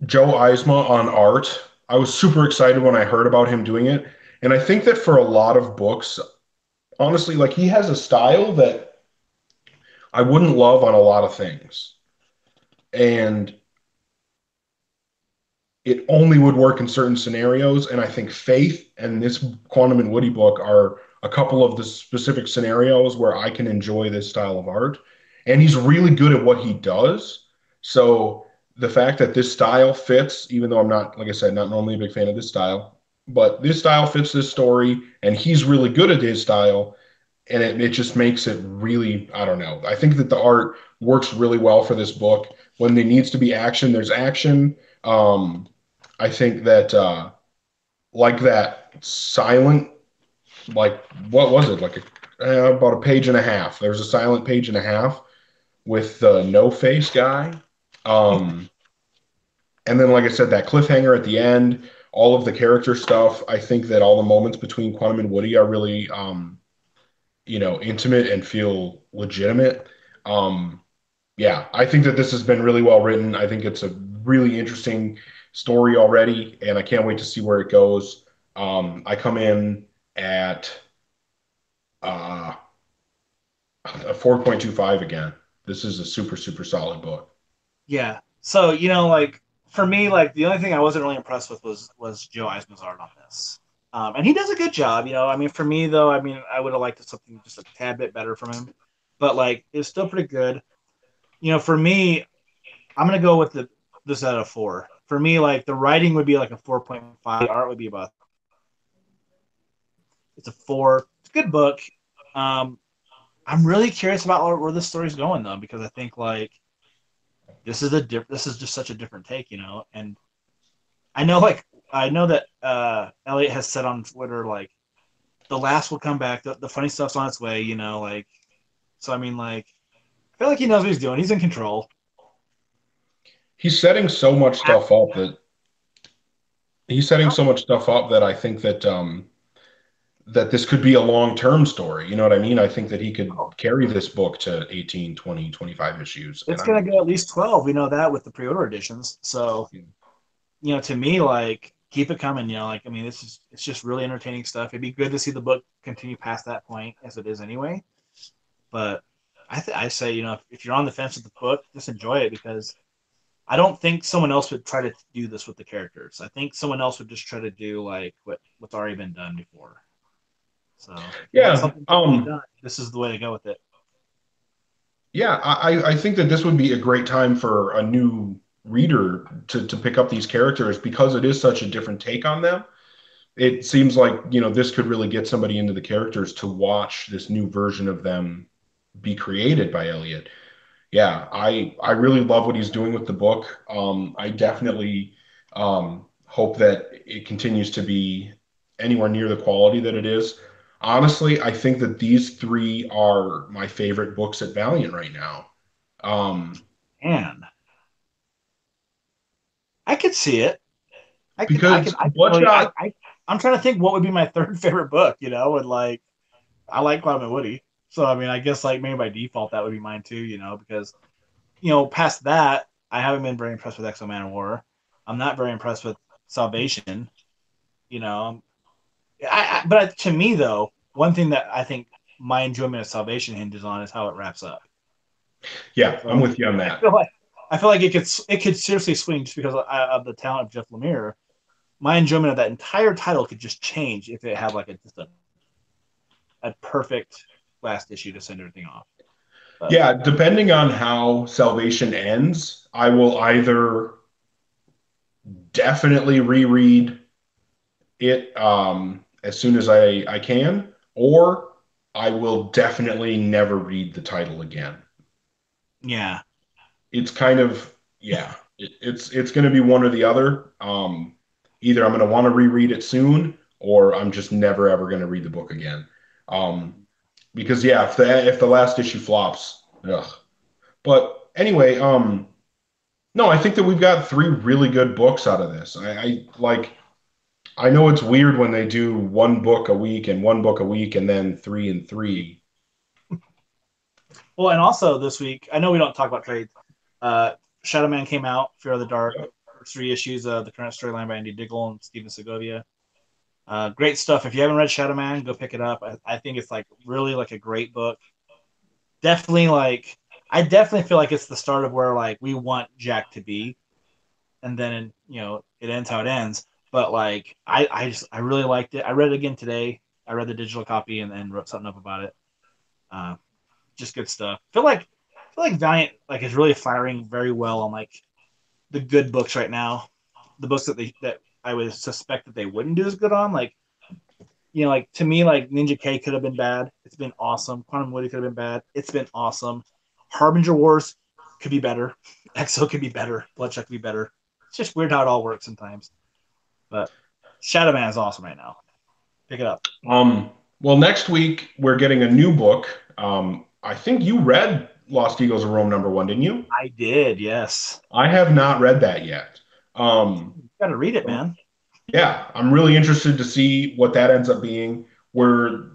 Joe Eisma on art. I was super excited when I heard about him doing it. And I think that for a lot of books, honestly, like he has a style that I wouldn't love on a lot of things. And it only would work in certain scenarios. And I think Faith and this Quantum and Woody book are a couple of the specific scenarios where I can enjoy this style of art. And he's really good at what he does. So the fact that this style fits, even though I'm not, like I said, not normally a big fan of this style, but this style fits this story, and he's really good at his style. And it just makes it really, I don't know. I think that the art works really well for this book. When there needs to be action, there's action. I think that like that silent, like what was it? Like about a page and a half. There's a silent page and a half with the no face guy. Um, and then, like I said, that cliffhanger at the end, all of the character stuff. I think that all the moments between Quantum and Woody are really, intimate and feel legitimate. Um, yeah, I think that this has been really well written. I think it's a really interesting story already, and I can't wait to see where it goes. I come in at Uh, a 4.25 again. This is a super, super solid book. Yeah. So like for me, like the only thing I wasn't really impressed with was Joe Eisman's art on this, and he does a good job. I mean, for me though, I mean, I would have liked something just a tad bit better from him, but like it's still pretty good. For me, I'm gonna go with this out of four. For me, like the writing would be like a 4.5. The art would be about it's a four. It's a good book. Um, I'm really curious about where this story's going though, because I think like this is just such a different take, and I know that Elliot has said on Twitter like the last will come back. The funny stuff's on its way. Like so. I mean, like I feel like he knows what he's doing. He's in control. He's setting so much stuff up that I think that this could be a long-term story. You know what I mean? I think that he could carry this book to 18, 20, 25 issues. And It's gonna I'm go at least 12. We know that with the pre-order editions. So to me, like keep it coming. Like I mean, it's just really entertaining stuff. It'd be good to see the book continue past that point as it is anyway. But I say if you're on the fence with the book, just enjoy it because I don't think someone else would try to do this with the characters. I think someone else would just try to do like what's already been done before. So if you want yeah, something different done, this is the way to go with it. yeah, I think that this would be a great time for a new reader to pick up these characters because it is such a different take on them. It seems like, this could really get somebody into the characters to watch this new version of them be created by Elliot. Yeah, I really love what he's doing with the book. I definitely hope that it continues to be anywhere near the quality that it is. Honestly, I think that these three are my favorite books at Valiant right now. Um, And I could see it. because I could really, Bloodshot, I'm trying to think what would be my third favorite book, and like, I like Cloud and Woody. So, I mean, I guess like maybe by default that would be mine too, because, past that, I haven't been very impressed with Exo Man of War. I'm not very impressed with Salvation, you know. But to me though, one thing that I think my enjoyment of Salvation hinges on is how it wraps up. yeah, I'm So with you on I that. feel like it could seriously swing just because of the talent of Jeff Lemire. My enjoyment of that entire title could just change if it had like a perfect last issue to send everything off. But Yeah, depending on how Salvation ends, I will either definitely reread it as soon as I can, or I will definitely never read the title again. yeah, It's kind of yeah, it's going to be one or the other. Either I'm going to want to reread it soon, or I'm just never ever going to read the book again. Um, because yeah, if the last issue flops, ugh. But anyway, no, I think that we've got three really good books out of this. I like. I know it's weird when they do one book a week and one book a week and then three and three. well, and also this week, I know we don't talk about trades. Shadow Man came out, Fear of the Dark, Yep. first three issues of the current storyline by Andy Diggle and Steven Segovia. Great stuff. If you haven't read Shadow Man, go pick it up. I think it's like really like a great book. Definitely like I definitely feel like it's the start of where like we want Jack to be, and then it ends how it ends. But like I really liked it. I read it again today. I read the digital copy and wrote something up about it. Uh, just good stuff. I feel like Valiant like is really firing very well on like the good books right now. The books that I would suspect that they wouldn't do as good on. Like like to me, like Ninja K could have been bad. It's been awesome. Quantum Woody could have been bad. It's been awesome. Harbinger Wars could be better. EXO could be better. Bloodshot could be better. It's just weird how it all works sometimes. But Shadow Man is awesome right now. Pick it up. Um, well, next week we're getting a new book. I think you read Lost Eagles of Rome #1, didn't you? I did, yes. I have not read that yet. Um, You gotta read it, man. yeah, I'm really interested to see what that ends up being. We're,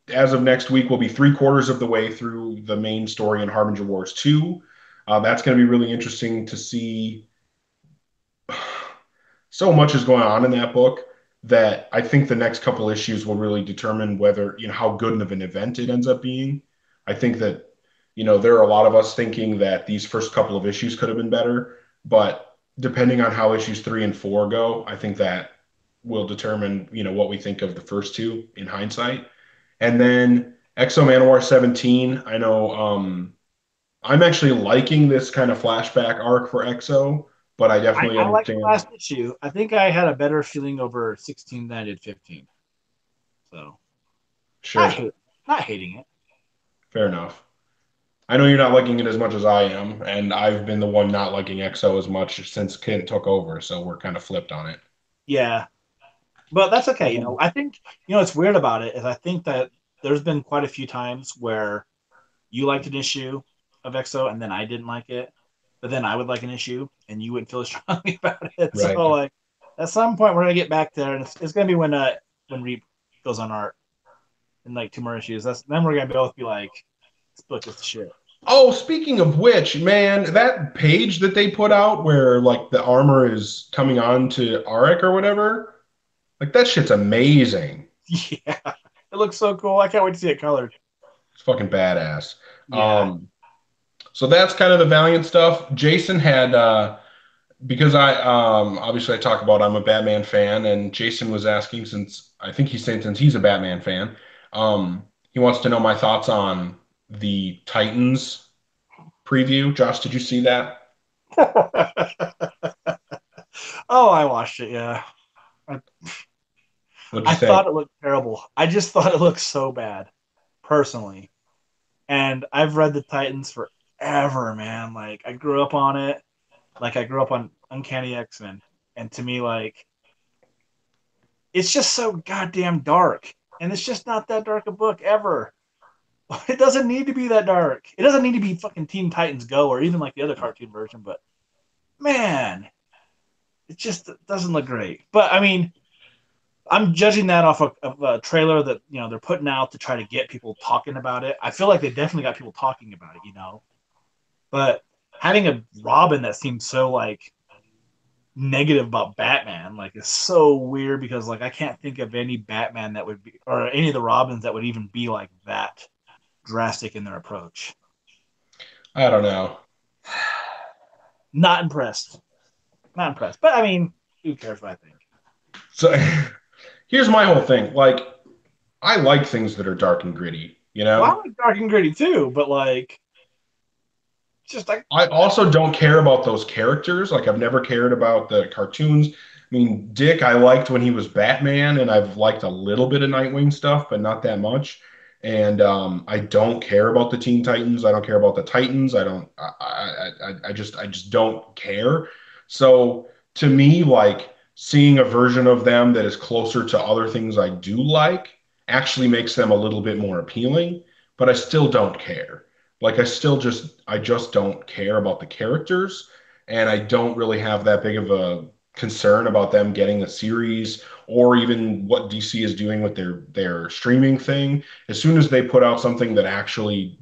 as of next week, we'll be three-quarters of the way through the main story in Harbinger Wars 2. That's going to be really interesting to see. So much is going on in that book. that I think the next couple issues will really determine whether, how good of an event it ends up being. I think that, there are a lot of us thinking that these first couple of issues could have been better, but depending on how issues 3 and 4 go, I think that will determine, what we think of the first two in hindsight. And then Exo Manowar 17, I know I'm actually liking this kind of flashback arc for Exo, but I definitely I like the understand. last issue. I think I had a better feeling over 16 than I did 15. So not Sure, hate, not hating it. fair enough. I know you're not liking it as much as I am, and I've been the one not liking EXO as much since Kent took over, so we're kind of flipped on it. Yeah, but that's okay. Um, I think what's weird about it is I think that there's been quite a few times where you liked an issue of EXO and then I didn't like it, but then I would like an issue and you wouldn't feel as strongly about it. So right. like at some point we're gonna get back there, and it's gonna be when Reap goes on art in like two more issues. That's then we're gonna both be like, this book is the shit. Oh, speaking of which, man, that page that they put out where like the armor is coming on to Arik or whatever, like that shit's amazing. Yeah, it looks so cool. I can't wait to see it colored. It's fucking badass. Yeah. Um, so that's kind of the Valiant stuff. Jason had because I obviously I talk about I'm a Batman fan, and Jason was asking since I think he's saying since he's a Batman fan, he wants to know my thoughts on the Titans preview. Josh, did you see that? Oh, I watched it. Yeah, I, What'd you I think? thought it looked terrible. I just thought it looked so bad, personally. And I've read the Titans forever, man. Like I grew up on it. Like I grew up on Uncanny X-Men, and to me, like it's just so goddamn dark, and it's just not that dark a book ever. It doesn't need to be that dark. It doesn't need to be fucking Teen Titans Go or even like the other cartoon version. But man, it just doesn't look great. But I mean, I'm judging that off of a trailer that they're putting out to try to get people talking about it. I feel like they definitely got people talking about it. But having a Robin that seems so like negative about Batman like is so weird because like I can't think of any Batman that would be or any of the Robins that would even be like that drastic in their approach. I don't know. Not impressed. Not impressed. But I mean, who cares what I think? So here's my whole thing. Like, I like things that are dark and gritty, you Well, I know? like Dark and Gritty too, but like just like I also don't care about those characters. Like I've never cared about the cartoons. I mean, Dick, I liked when he was Batman, and I've liked a little bit of Nightwing stuff, but not that much. And I don't care about the Teen Titans. I don't care about the Titans. I don't. I just don't care. So to me, like seeing a version of them that is closer to other things I do like actually makes them a little bit more appealing. But I still don't care. Like I just don't care about the characters, and I don't really have that big of a concern about them getting a series or even what DC is doing with their streaming thing. As soon as they put out something that actually,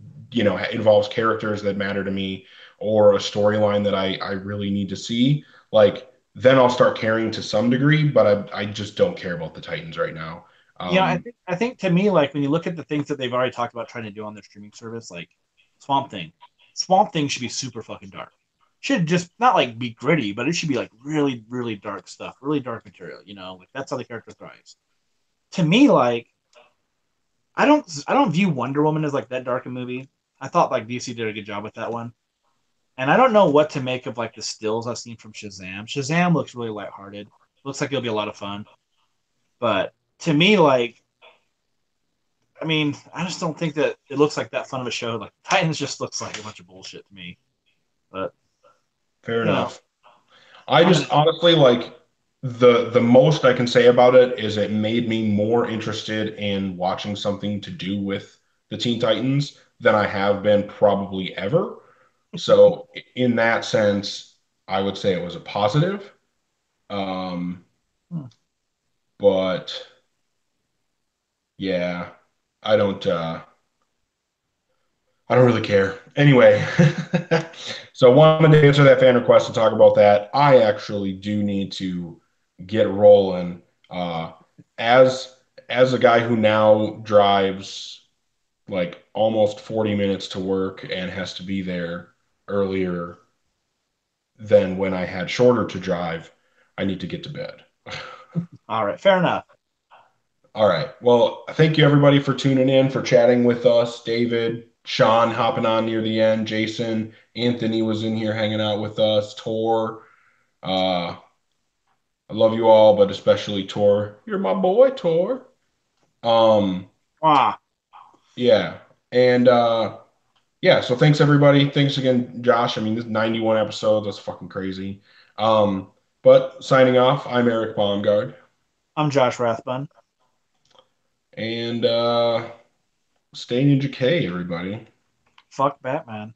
involves characters that matter to me or a storyline that I really need to see, like then I'll start caring to some degree, but I just don't care about the Titans right now. yeah, I Um, think I think to me, like when you look at the things that they've already talked about trying to do on their streaming service, like Swamp Thing, Swamp Thing should be super fucking dark. Should just not like be gritty, but it should be like really, really dark stuff, really dark material. Like that's how the character thrives. To me, like I don't view Wonder Woman as like that dark a movie. I thought like DC did a good job with that one, and I don't know what to make of like the stills I've seen from Shazam. Shazam looks really lighthearted. Looks like it'll be a lot of fun, but to me, like I mean, I just don't think that it looks like that fun of a show. Like Titans just looks like a bunch of bullshit to me. But Fair you know, enough. I I'm gonna. just honestly like the most I can say about it is it made me more interested in watching something to do with the Teen Titans than I have been probably ever. So in that sense, I would say it was a positive. Um, Hmm. but yeah, I don't I don't really care. Anyway, so wanted to answer that fan request and talk about that. I actually do need to get rolling. Uh, as as a guy who now drives like almost 40 minutes to work and has to be there earlier than when I had shorter to drive, I need to get to bed. All right, fair enough. All right. Well, thank you everybody for tuning in, for chatting with us. David, Sean hopping on near the end, Jason, Anthony was in here hanging out with us, Tor. Uh, I love you all, but especially Tor. You're my boy, Tor. Um, Ah, yeah. And yeah, so thanks everybody. Thanks again, Josh. I mean, this 91 episodes, that's fucking crazy. Um, but signing off, I'm Eric Baumgard. I'm Josh Rathbun. And stay in your K, everybody. Fuck Batman.